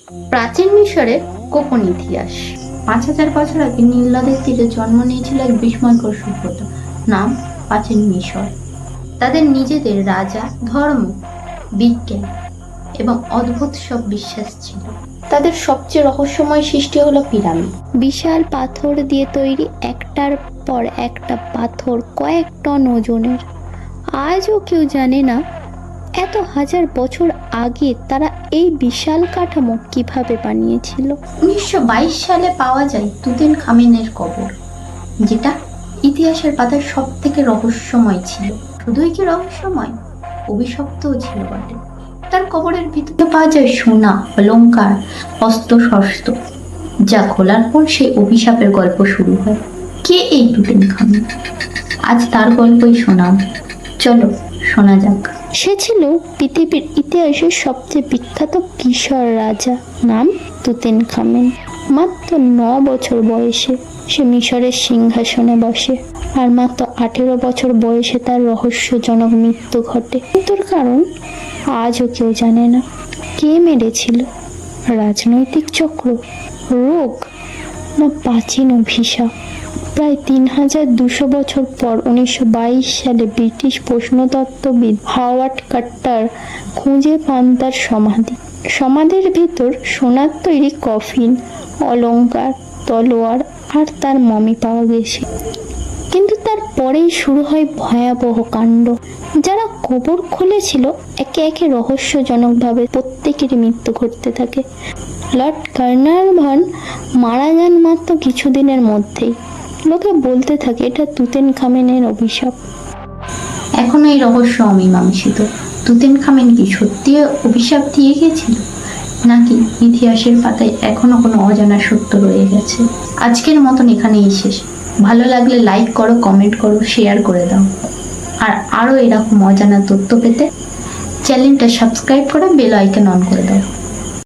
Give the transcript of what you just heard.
প্রাচীন মিশরের গোপন ইতিহাস। 5000 বছর আগে নীল নদের তীরে জন্ম নিয়েছিল এক বিস্ময়কর সভ্যতা, নাম প্রাচীন মিশর। তাদের নিজেদের রাজা, ধর্ম, বিজ্ঞান এবং অদ্ভুত সব বিশ্বাস ছিল। তাদের সবচেয়ে রহস্যময় সৃষ্টি হলো পিরামিড। বিশাল পাথর দিয়ে তৈরি, একটার পর একটা পাথর কয়েক টন ওজনের। আজও কেউ জানে না এত হাজার বছর আগে তারা এই বিশাল কাঠামো কিভাবে বানিয়েছিল। 1922 সালে পাওয়া যায় তুতেনখামেনের কবর, যেটা ইতিহাসের পাতায় সব থেকে রহস্যময় ছিল। শুধুই কি রহস্যময়, অভিশপ্তও ছিল বটে। তার কবরের ভিতরে পাওয়া যায় সোনা, অলংকার, অস্ত্র শস্ত্র, যা খোলার পর সেই অভিশাপের গল্প শুরু হয়। কে এই তুতেনখামেন? আজ তার গল্পই শোনাও, চলো শোনা যাক। সে ছিল পৃথিবীর ইতিহাসের সবচেয়ে বিখ্যাত কিশোর রাজা, নাম তুতেনখামেন। মাত্র 9 বছর বয়সে সে মিশরের সিংহাসনে বসে, আর মাত্র 18 বছর বয়সে তার রহস্যজনক মৃত্যু ঘটে। মৃত্যুর কারণ আজও কেউ জানে না। কে মেরেছিল? রাজনৈতিক চক্র, রোগ, না প্রাচীন অভিশাপ? প্রায় 3200 বছর পর 1922 সালে ব্রিটিশ প্রত্নতত্ত্ববিদ হাওয়ার্ড কার্টার খুঁজে পান তার সমাধি। সমাধির ভিতর সোনার তৈরি কফিন, অলংকার, তলোয়ার আর তার মমি পাওয়া গেছে। কিন্তু তারপরেই শুরু হয় ভয়াবহ কাণ্ড। যারা কবর খুলেছিল একে একে রহস্যজনকভাবে প্রত্যেকেরই মৃত্যু ঘটতে থাকে। লর্ড কার্নারভান মারা যান মাত্র কিছুদিনের মধ্যেই। লোকে বলতে থাকে এটা তুতেনখামেনের অভিশাপ। এখনো এই রহস্য অমীমাংসিত। তুতেনখামেন কি সত্যি অভিশাপ দিয়ে গেছিল, নাকি ইতিহাসের পাতায় এখনো কোনো অজানা সত্য রয়ে গেছে? আজকের মতন এখানেই শেষ। ভালো লাগলে লাইক করো, কমেন্ট করো, শেয়ার করে দাও। আর আরো এরকম অজানা তথ্য পেতে চ্যানেলটা সাবস্ক্রাইব করে বেল আইকন অন করে দাও।